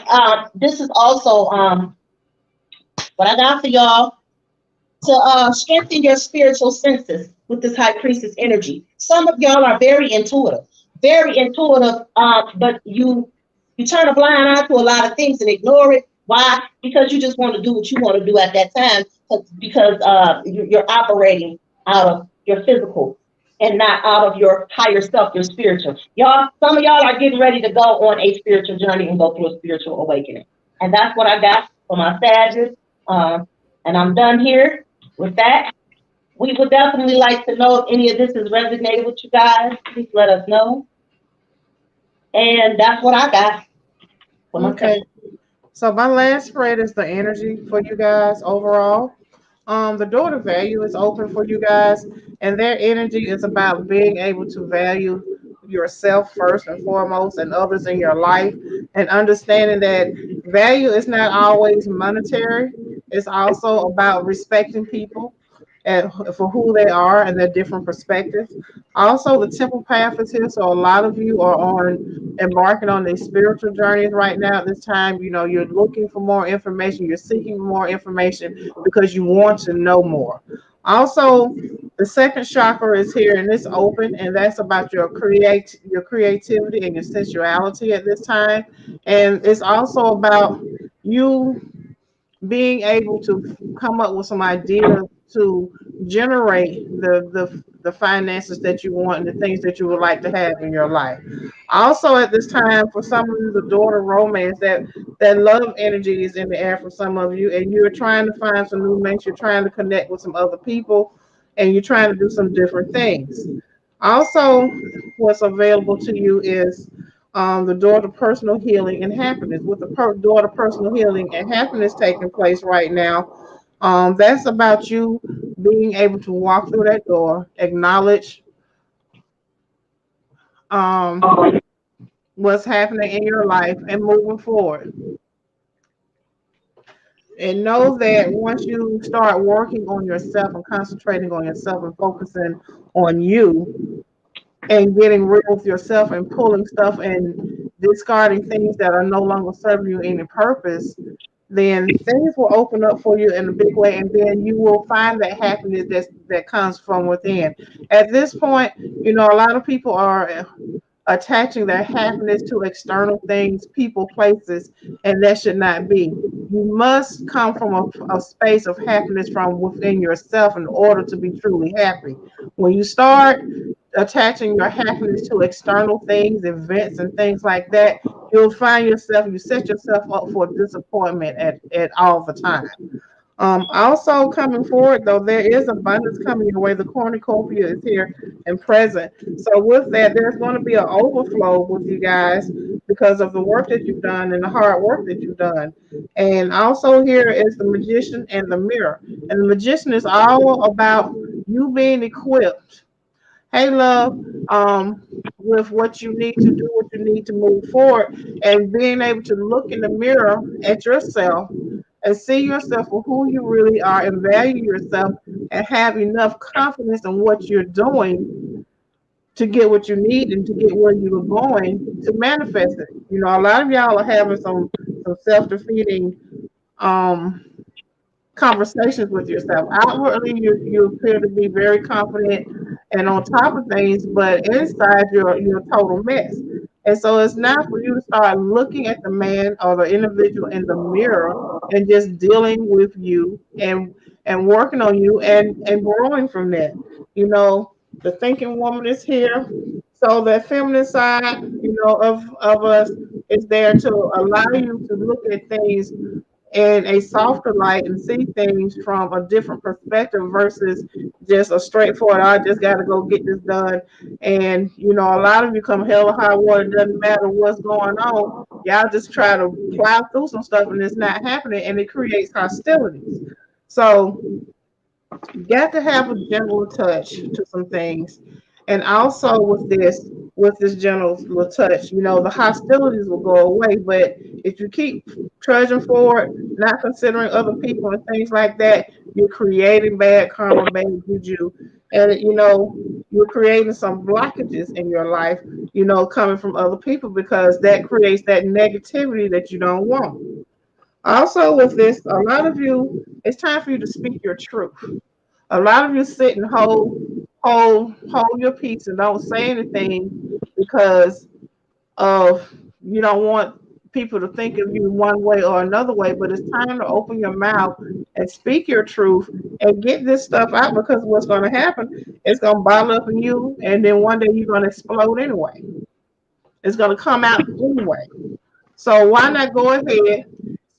this is also what I got for y'all to strengthen your spiritual senses with this High Priestess energy. Some of y'all are very intuitive, but you turn a blind eye to a lot of things and ignore it Why? Because you just want to do what you want to do at that time, because you're operating out of your physical and not out of your higher self, your spiritual. Y'all, some of y'all are getting ready to go on a spiritual journey and go through a spiritual awakening. And that's what I got for my Sagittarius. And I'm done here with that. We would definitely like to know if any of this has resonated with you guys. Please let us know. And that's what I got for myself. Okay. So my last spread is the energy for you guys overall. The door to value is open for you guys, and their energy is about being able to value yourself first and foremost and others in your life, and understanding that value is not always monetary. It's also about respecting people and for who they are and their different perspectives. Also, the temple path is here, so a lot of you are on embarking on these spiritual journeys right now. At this time, you're looking for more information, you're seeking more information because you want to know more. Also, the second chakra is here and it's open, and that's about your creativity and your sensuality at this time. And it's also about you being able to come up with some ideas to generate the finances that you want and the things that you would like to have in your life. Also, at this time, for some of you, the daughter romance, that love energy is in the air for some of you, and you're trying to find some new mates. You're trying to connect with some other people, and you're trying to do some different things. Also, what's available to you is the door to personal healing and happiness. With the door to personal healing and happiness taking place right now, that's about you being able to walk through that door, acknowledge um, what's happening in your life, and moving forward. And know that once you start working on yourself and concentrating on yourself and focusing on you and getting rid of yourself and pulling stuff and discarding things that are no longer serving you any purpose, then things will open up for you in a big way, and then you will find that happiness that comes from within. At this point, a lot of people are attaching their happiness to external things, people, places, and that should not be. You must come from a space of happiness from within yourself in order to be truly happy. When you start attaching your happiness to external things, events, and things like that, you'll find yourself, you set yourself up for disappointment at all the time. Also coming forward though, there is abundance coming your way. The cornucopia is here and present. So with that, there's going to be an overflow with you guys because of the work that you've done and the hard work that you've done. And also here is the magician and the mirror. And the magician is all about you being equipped. Hey, love, with what you need to do, what you need to move forward, and being able to look in the mirror at yourself and see yourself for who you really are and value yourself and have enough confidence in what you're doing to get what you need and to get where you're going to manifest it. A lot of y'all are having some self-defeating um conversations with yourself. Outwardly, you appear to be very confident and on top of things, but inside you're a total mess. And so it's not for you to start looking at the man or the individual in the mirror and just dealing with you and working on you and growing from that. The thinking woman is here. So that feminine side, of us is there to allow you to look at things in a softer light and see things from a different perspective versus just a straightforward, I just got to go get this done. And, a lot of you come hell or high water, doesn't matter what's going on. Y'all just try to plow through some stuff and it's not happening and it creates hostilities. So you got to have a gentle touch to some things. And also with this gentle little touch, the hostilities will go away. But if you keep trudging forward, not considering other people and things like that, you're creating bad karma, bad juju. And you're creating some blockages in your life, coming from other people because that creates that negativity that you don't want. Also, with this, a lot of you, it's time for you to speak your truth. A lot of you sit and hold your peace and don't say anything because of you don't want people to think of you one way or another way, but it's time to open your mouth and speak your truth and get this stuff out, because what's going to happen, it's going to bottle up in you, and then one day you're going to explode anyway. It's going to come out anyway. So why not go ahead,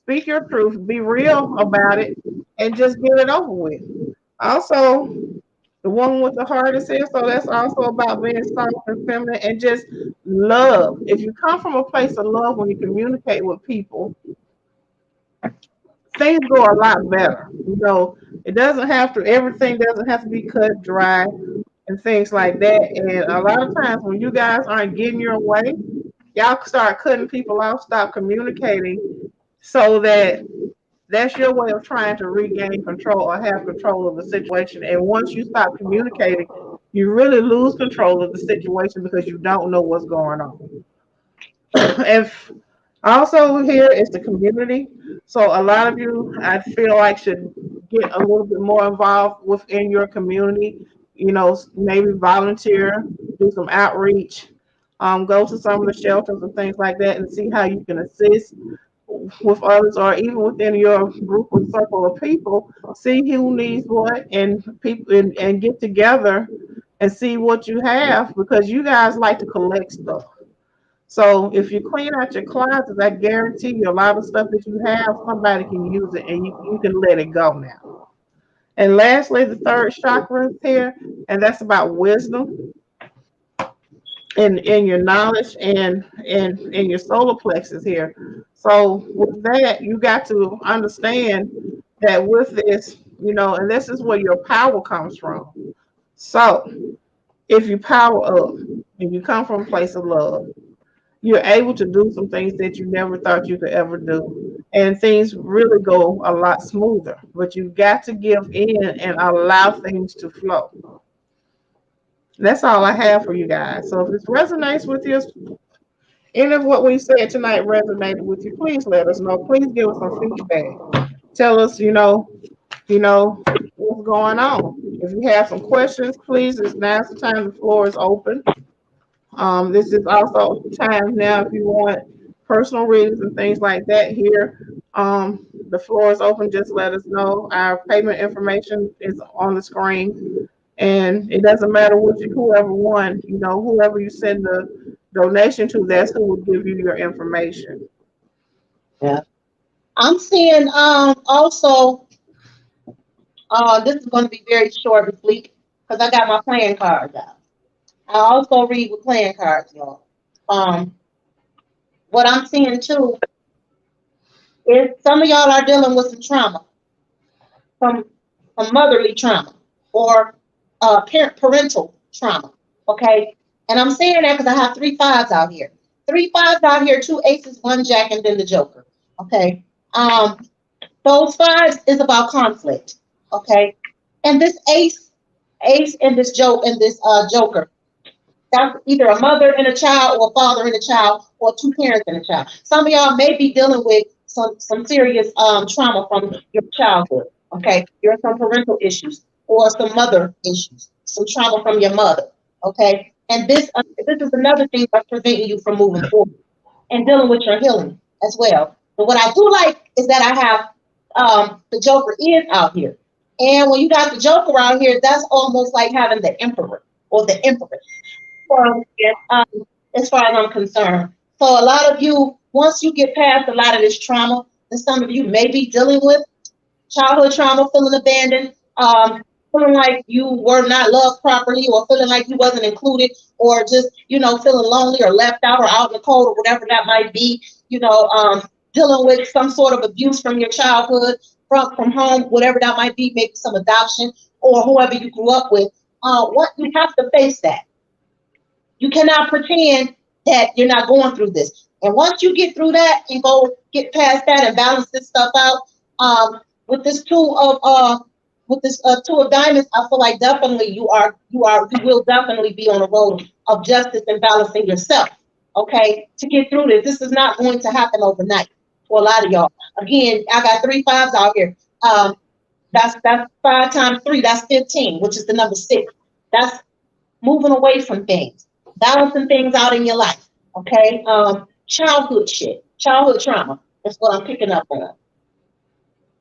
speak your truth, be real about it, and just get it over with. Also, the woman with the heart is here, so that's also about being soft and feminine and just love. If you come from a place of love when you communicate with people, things go a lot better. You know, it doesn't have to, everything doesn't have to be cut dry and things like that. And a lot of times when you guys aren't getting your way, y'all start cutting people off, stop communicating, so that that's your way of trying to regain control or have control of the situation. And once you stop communicating, you really lose control of the situation because you don't know what's going on. And also here is the community. So a lot of you, I feel like, should get a little bit more involved within your community. You know, maybe volunteer, do some outreach, go to some of the shelters and things like that, and see how you can assist with others, or even within your group or circle of people, see who needs what, and people, and get together and see what you have, because you guys like to collect stuff. So if you clean out your closets, I guarantee you a lot of stuff that you have, somebody can use it, and you can let it go now. And lastly, the third chakra is here, and that's about wisdom in your knowledge and in your solar plexus here. So with that, you got to understand that with this, you know, and this is where your power comes from. So if you power up and you come from a place of love, you're able to do some things that you never thought you could ever do. And things really go a lot smoother. But you've got to give in and allow things to flow. That's all I have for you guys. So if this resonates with you, any of what we said tonight resonated with you, please let us know. Please give us some feedback. Tell us, what's going on. If you have some questions, please, now's the time. The floor is open. This is also time now if you want personal readings and things like that here. The floor is open. Just let us know. Our payment information is on the screen. And it doesn't matter whoever won, whoever you send the donation to, that's who will give you your information. Yeah. I'm seeing also this is going to be very short and sweet because I got my playing cards out. I also read with playing cards, y'all. What I'm seeing too is some of y'all are dealing with some trauma, some motherly trauma or parental trauma. Okay, and I'm saying that because I have 3 5s out here. 3 5s out here, 2 aces, 1 jack, and then the joker. Okay, those 5s is about conflict. Okay, and this ace and this joker. That's either a mother and a child or a father and a child or 2 parents and a child. Some of y'all may be dealing with some serious trauma from your childhood. Okay, there are some parental issues or some mother issues, some trauma from your mother. Okay, and this is another thing that's preventing you from moving forward and dealing with your healing as well. But what I do like is that I have the joker is out here, and when you got the joker out here, that's almost like having the emperor or the empress. As far as I'm concerned. So a lot of you, once you get past a lot of this trauma, and some of you may be dealing with childhood trauma, feeling abandoned, feeling like you were not loved properly, or feeling like you wasn't included, or just, feeling lonely or left out or out in the cold or whatever that might be, dealing with some sort of abuse from your childhood, from home, whatever that might be, maybe some adoption or whoever you grew up with. What you have to face that. You cannot pretend that you're not going through this. And once you get through that and get past that and balance this stuff out, with this two of diamonds, I feel like definitely you will definitely be on a road of justice and balancing yourself. Okay, to get through this. This is not going to happen overnight for a lot of y'all. Again, I got 3 5s out here. That's 5 times 3, that's 15, which is the number 6. That's moving away from things, balancing things out in your life. Okay. childhood shit, childhood trauma. That's what I'm picking up on.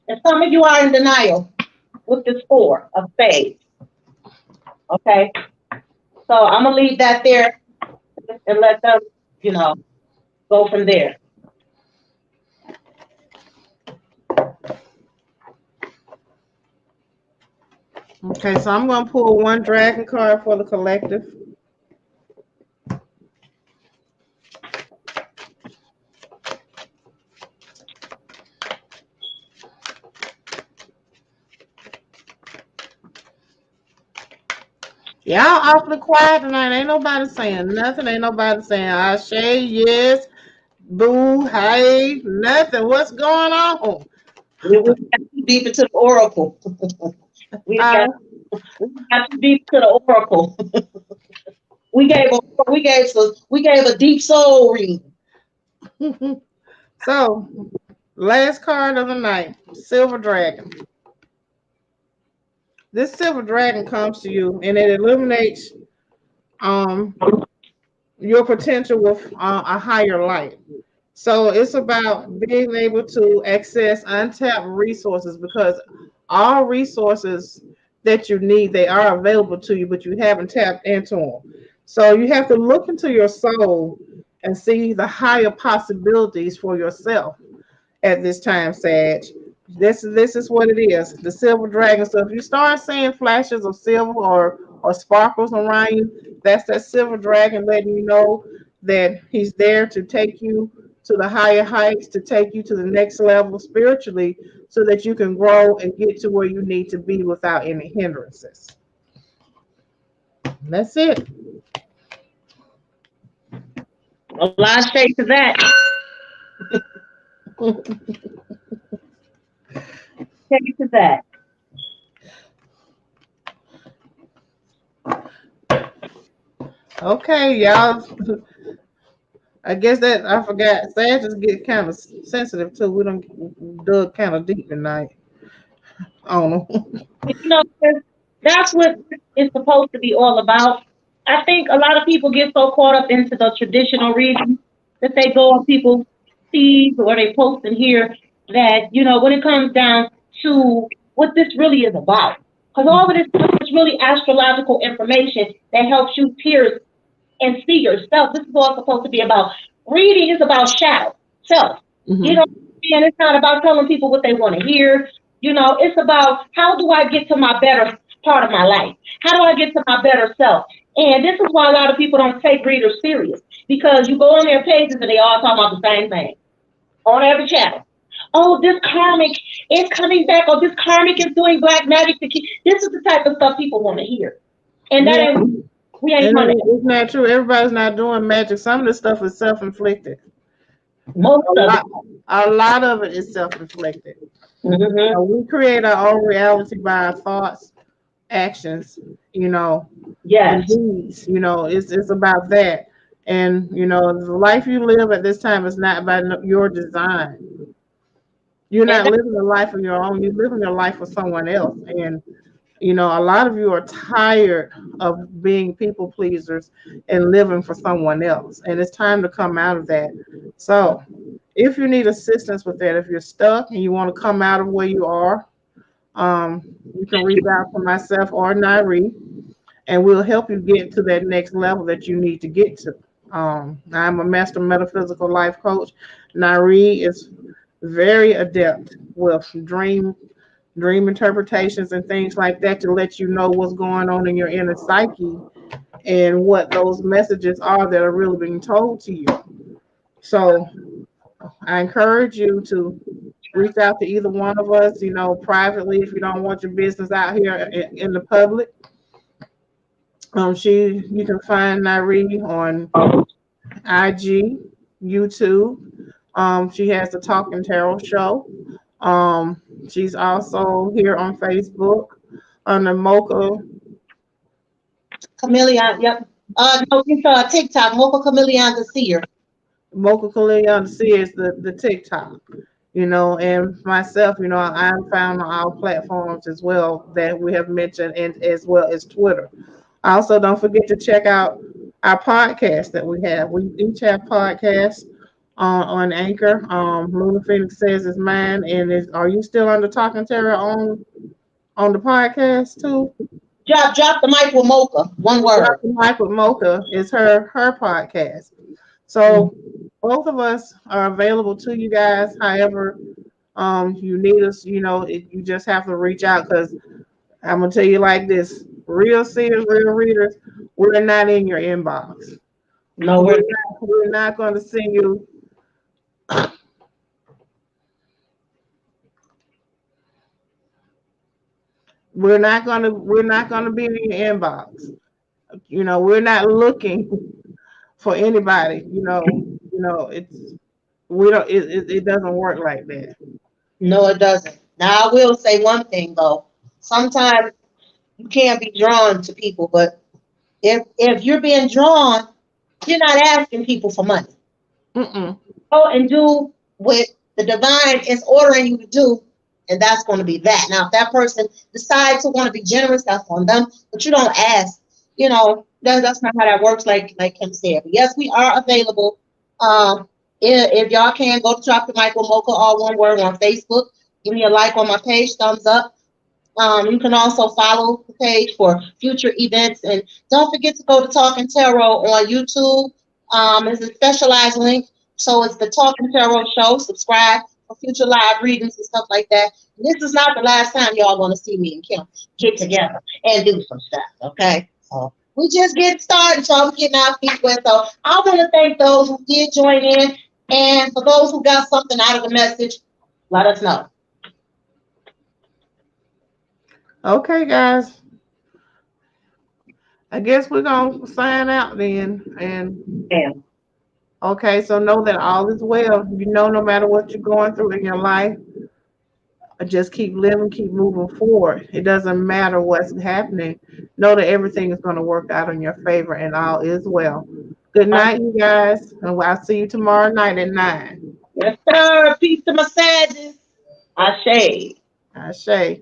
And some of you are in denial with this 4 of spades. Okay? So I'm going to leave that there and let them, you know, go from there. Okay, so I'm going to pull one dragon card for the collective. Y'all awfully quiet tonight. Ain't nobody saying nothing. Ain't nobody saying Ashe, yes, boo, hey, nothing. What's going on? We got too deep into the oracle. we got too deep to the oracle. we gave a deep soul reading. So, last card of the night, Silver Dragon. This Silver Dragon comes to you and it illuminates your potential with a higher light. So it's about being able to access untapped resources, because all resources that you need, they are available to you, but you haven't tapped into them. So you have to look into your soul and see the higher possibilities for yourself at this time, Sag. This is what it is, the Silver Dragon. So if you start seeing flashes of silver or sparkles around you, that's that Silver Dragon letting you know that he's there to take you to the higher heights, to take you to the next level spiritually, so that you can grow and get to where you need to be without any hindrances. That's it. A lot of shade to that. Shade to that. Okay, y'all. I guess that I forgot. Sagittarius get kind of sensitive too. We don't dug kind of deep tonight. I don't know. You know, that's what it's supposed to be all about. I think a lot of people get so caught up into the traditional reading that they go on people's feeds or they post in here that, you know, when it comes down to what this really is about. Because all of this is really astrological information that helps you pierce and see yourself. This is all supposed to be about. Reading is about shadow, self. You know, and it's not about telling people what they want to hear. You know, it's about how do I get to my better part of my life? How do I get to my better self? And this is why a lot of people don't take readers serious, because you go on their pages and they all talk about the same thing on every channel. Oh, this karmic is coming back, or this karmic is doing black magic to keep. This is the type of stuff people want to hear, and that ain't. We ain't on it. It's not true. Everybody's not doing magic. Some of this stuff is self-inflicted. Most of it. A lot of it is self-inflicted. We create our own reality by our thoughts, actions, you know, yes, and deeds. You know, it's about that. And you know, the life you live at this time is not by your design. You're not living a life of your own. You're living your life for someone else. And you know, a lot of you are tired of being people pleasers and living for someone else. And it's time to come out of that. So if you need assistance with that, if you're stuck and you want to come out of where you are, you can reach out to myself or Nyereé, and we'll help you get to that next level that you need to get to. I'm a master metaphysical life coach. Nyereé is very adept with dream interpretations and things like that, to let you know what's going on in your inner psyche and what those messages are that are really being told to you. So I encourage you to reach out to either one of us, you know, privately, if you don't want your business out here in the public. You can find Nyereé on IG, YouTube. She has the Talking Tarot show. She's also here on Facebook on the Mocha Chameleon. Yep. No, it's TikTok. Mocha Chameleon the Seer. Mocha Chameleon the Seer is the TikTok. You know, and myself, you know, I'm found on all platforms as well that we have mentioned, and as well as Twitter. Also, don't forget to check out our podcast that we have. We each have podcasts on Anchor. Lunar Pheonix Says is mine. And are you still under Talking Terror on the podcast too? Drop the mic with Mocha. One word. Untitled Mocha is her podcast. So both of us are available to you guys. However, you need us. You just have to reach out because I'm gonna tell you like this: real seers, real readers, we're not in your inbox. No, We're not going to send you. We're not gonna be in your inbox. We're not looking for anybody. It's we don't. It doesn't work like that. no, it doesn't. Now I will say one thing though. Sometimes you can't be drawn to people, but if you're being drawn, you're not asking people for money. Mm-mm. Go and do what the divine is ordering you to do, and that's going to be that. Now, if that person decides to want to be generous, that's on them, but you don't ask. That's not how that works. Like Kim said. But yes, we are available. If y'all can go to Drop the Mic with Mocha, all one word, on Facebook. Give me a like on my page, thumbs up. You can also follow the page for future events, and don't forget to go to Talking Tarot on YouTube. It's a specialized link, so it's the Talking Tarot Show. Subscribe for future live readings and stuff like that. And this is not the last time y'all going to see me and Kim get together and do some stuff. Okay, so we just getting started, so I'm getting our feet wet. So I want to thank those who did join in, and for those who got something out of the message, let us know. Okay, guys. I guess we're gonna sign out then. And Yeah. okay, so know that all is well. No matter what you're going through in your life, just keep living, keep moving forward. It doesn't matter what's happening. Know that everything is going to work out in your favor, and all is well. Good night, you guys, and I'll see you tomorrow night at 9. Yes, sir. Peace to my sadness. Ashe. Ashe.